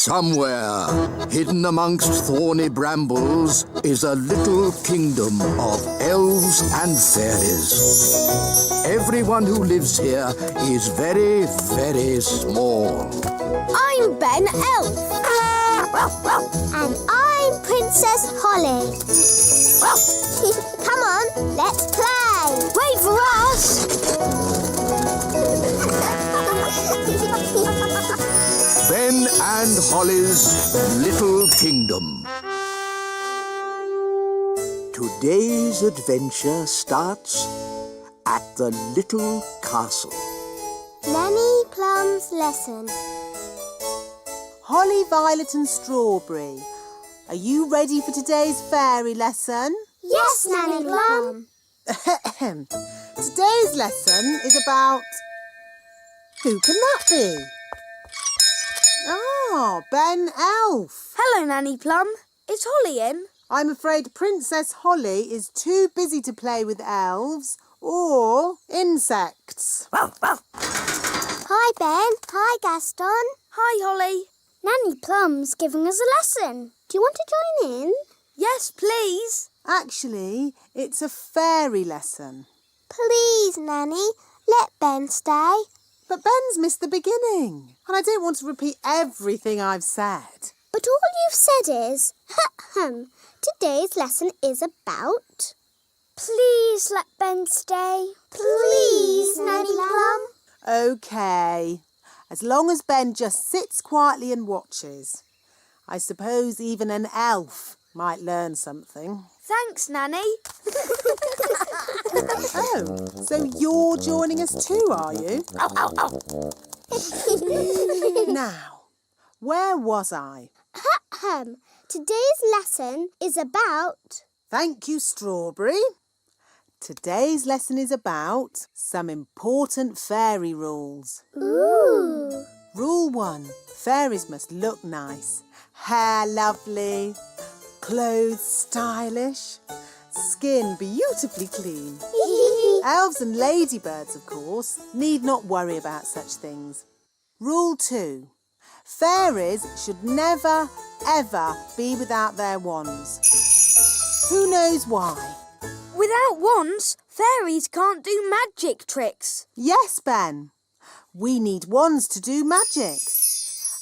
Somewhere, hidden amongst thorny brambles, is a little kingdom of elves and fairies. Everyone who lives here is very, very small. I'm Ben Elf. And I'm Princess Holly. Come on, let's play. Wait for us. Ben and Holly's Little Kingdom. Today's adventure starts at the little castle. Nanny Plum's lesson. Holly, Violet and Strawberry, are you ready for today's fairy lesson? Yes, Nanny Plum. Today's lesson is about... Who can that be? Ah, Ben Elf. Hello, Nanny Plum. Is Holly in? I'm afraid Princess Holly is too busy to play with elves or insects. Hi, Ben. Hi, Gaston. Hi, Holly. Nanny Plum's giving us a lesson. Do you want to join in? Yes, please. Actually, it's a fairy lesson. Please, Nanny, let Ben stay. But Ben's missed the beginning, and I don't want to repeat everything I've said. But all you've said is, today's lesson is about... Please let Ben stay. Please, Nanny Plum. OK. As long as Ben just sits quietly and watches. I suppose even an elf might learn something. Thanks, Nanny. Oh, so you're joining us too, are you? Now, where was I? Today's lesson is about... Thank you, Strawberry. Today's lesson is about some important fairy rules. Ooh. Rule 1. Fairies must look nice. Hair lovely. Clothes stylish. Skin beautifully clean. Elves and ladybirds, of course, need not worry about such things. Rule 2. Fairies should never, ever be without their wands. Who knows why? Without wands, fairies can't do magic tricks. Yes, Ben. We need wands to do magic.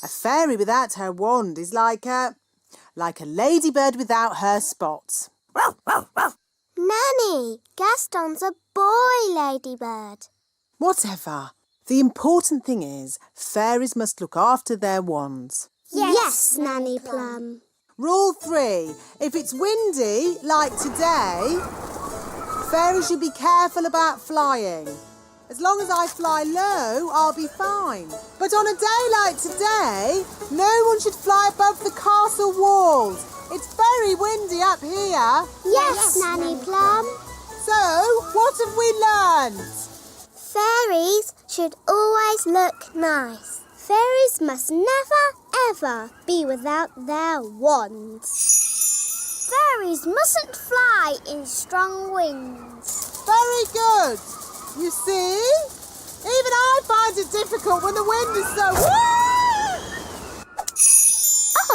A fairy without her wand is like a ladybird without her spots. Nanny, Gaston's a boy ladybird. Whatever. The important thing is fairies must look after their wands. Yes, Nanny Plum. Rule 3. If it's windy, like today, fairies should be careful about flying. As long as I fly low, I'll be fine. But on a day like today, no one should fly above the castle walls. It's very windy up here. Yes, Nanny Plum. So, what have we learned? Fairies should always look nice. Fairies must never, ever be without their wands. Fairies mustn't fly in strong winds. Very good. You see? Even I find it difficult when the wind is so...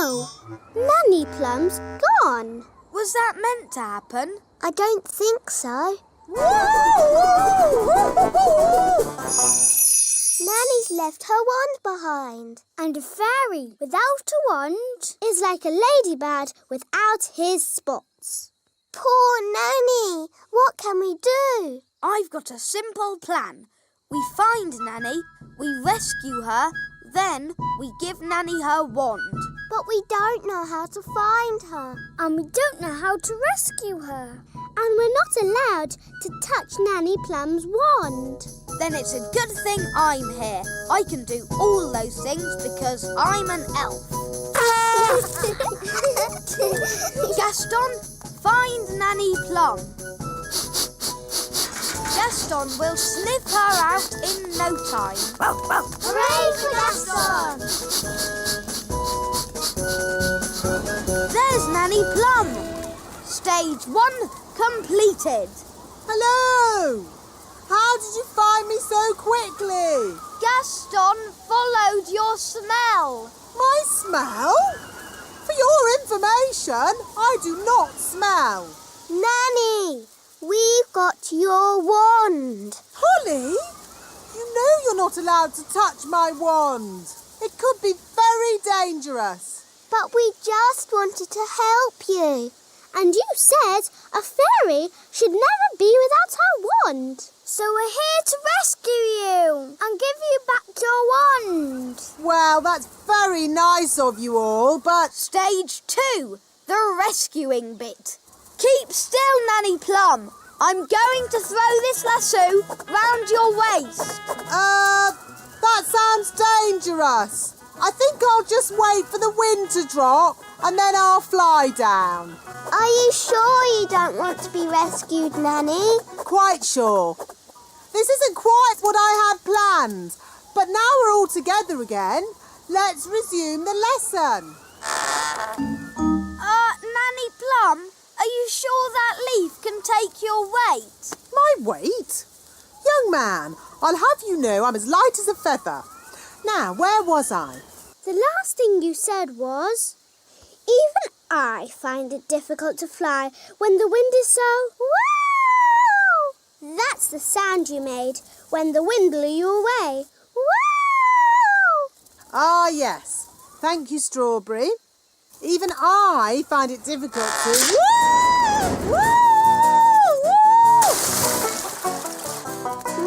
Oh, Nanny Plum's gone. Was that meant to happen? I don't think so. Nanny's left her wand behind. And a fairy without a wand is like a ladybird without his spots. Poor Nanny! What can we do? I've got a simple plan. We find Nanny, we rescue her, then we give Nanny her wand. But we don't know how to find her. And we don't know how to rescue her. And we're not allowed to touch Nanny Plum's wand. Then it's a good thing I'm here. I can do all those things because I'm an elf. Gaston, find Nanny Plum. Gaston will sniff her out in no time. Hooray for Gaston! There's Nanny Plum. Stage 1 completed. Hello! How did you find me so quickly? Gaston followed your smell. My smell? For your information, I do not smell. Nanny, we've got your wand. Holly, you know you're not allowed to touch my wand. It could be very dangerous. But we just wanted to help you. And you said a fairy should never be without her wand. So we're here to rescue you and give you back your wand. Well, that's very nice of you all, but... Stage 2, the rescuing bit. Keep still, Nanny Plum. I'm going to throw this lasso round your waist. That sounds dangerous. I think I'll just wait for the wind to drop and then I'll fly down. Are you sure you don't want to be rescued, Nanny? Quite sure. This isn't quite what I had planned, but now we're all together again. Let's resume the lesson. Nanny Plum, are you sure that leaf can take your weight? My weight? Young man, I'll have you know I'm as light as a feather. Now, where was I? The last thing you said was, even I find it difficult to fly when the wind is so... Woo! That's the sound you made when the wind blew you away. Woo! Ah, yes. Thank you, Strawberry. Even I find it difficult to... Woo! Woo!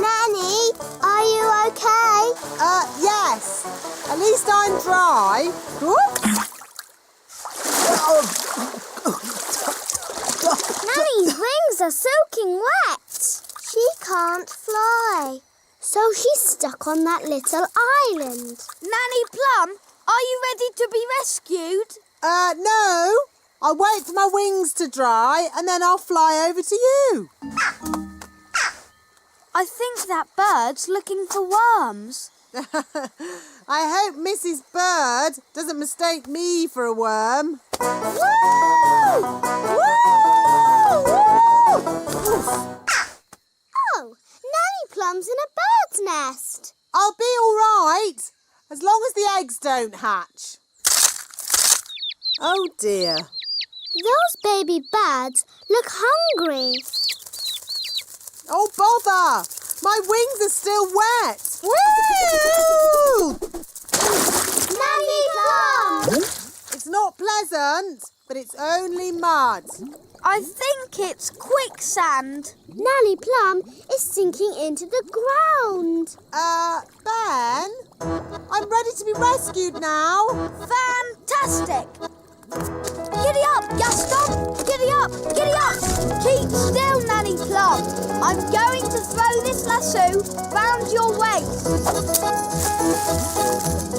Nanny, are you okay? Yes. At least I'm dry. Nanny's wings are soaking wet. She can't fly. So she's stuck on that little island. Nanny Plum, are you ready to be rescued? No. I'll wait for my wings to dry and then I'll fly over to you. I think that bird's looking for worms. I hope Mrs. Bird doesn't mistake me for a worm. Woo! Woo! Woo! Oh, Nanny Plum's in a bird's nest. I'll be all right, as long as the eggs don't hatch. Oh dear. Those baby birds look hungry. Oh bother! My wings are still wet. Woo! Nanny Plum! It's not pleasant, but it's only mud. I think it's quicksand. Nanny Plum is sinking into the ground. Ben? I'm ready to be rescued now. Fantastic! Giddy up, Gaston! Giddy up! Giddy up! Keep still, Nanny Plum. I'm going to throw this lasso round your waist.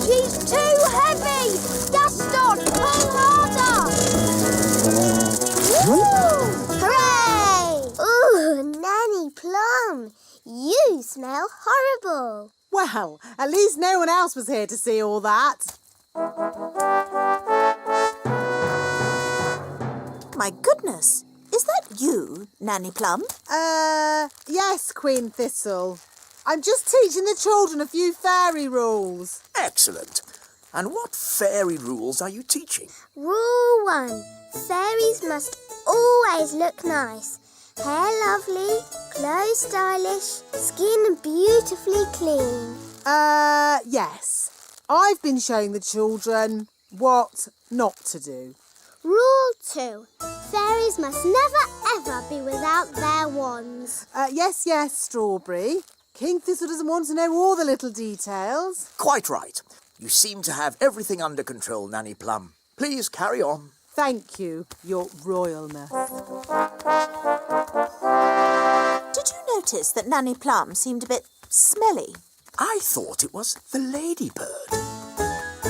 She's too heavy! Gaston, pull harder! Woo! Hooray! Ooh, Nanny Plum, you smell horrible. Well, at least no one else was here to see all that. My goodness, is that you, Nanny Plum? Yes, Queen Thistle. I'm just teaching the children a few fairy rules. Excellent. And what fairy rules are you teaching? Rule 1. Fairies must always look nice. Hair lovely, clothes stylish, skin beautifully clean. Yes. I've been showing the children what not to do. Rule 2. Fairies must never ever be without their wands. Yes, Strawberry. King Thistle doesn't want to know all the little details. Quite right. You seem to have everything under control, Nanny Plum. Please carry on. Thank you, Your Royalness. Did you notice that Nanny Plum seemed a bit smelly? I thought it was the ladybird.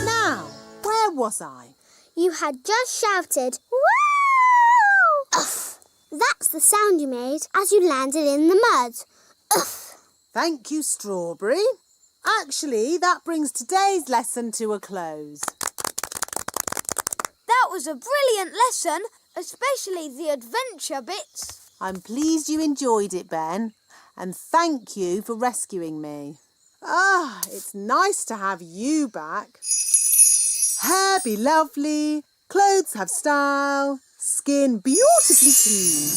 Now, where was I? You had just shouted, "Woo!" Uff. That's the sound you made as you landed in the mud. Uff. Thank you, Strawberry. Actually, that brings today's lesson to a close. That was a brilliant lesson, especially the adventure bits. I'm pleased you enjoyed it, Ben, and thank you for rescuing me. Ah, it's nice to have you back. Hair be lovely, clothes have style, skin beautifully clean.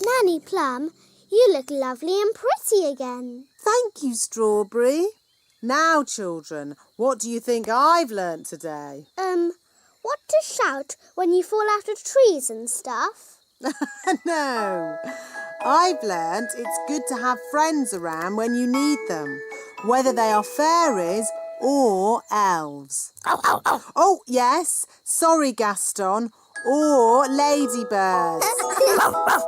Nanny Plum, you look lovely and pretty again. Thank you, Strawberry. Now, children, what do you think I've learnt today? What to shout when you fall out of trees and stuff? No, I've learnt it's good to have friends around when you need them, whether they are fairies or elves. Ow, ow, ow. Oh, yes, sorry, Gaston, or ladybirds. Ruff, ruff.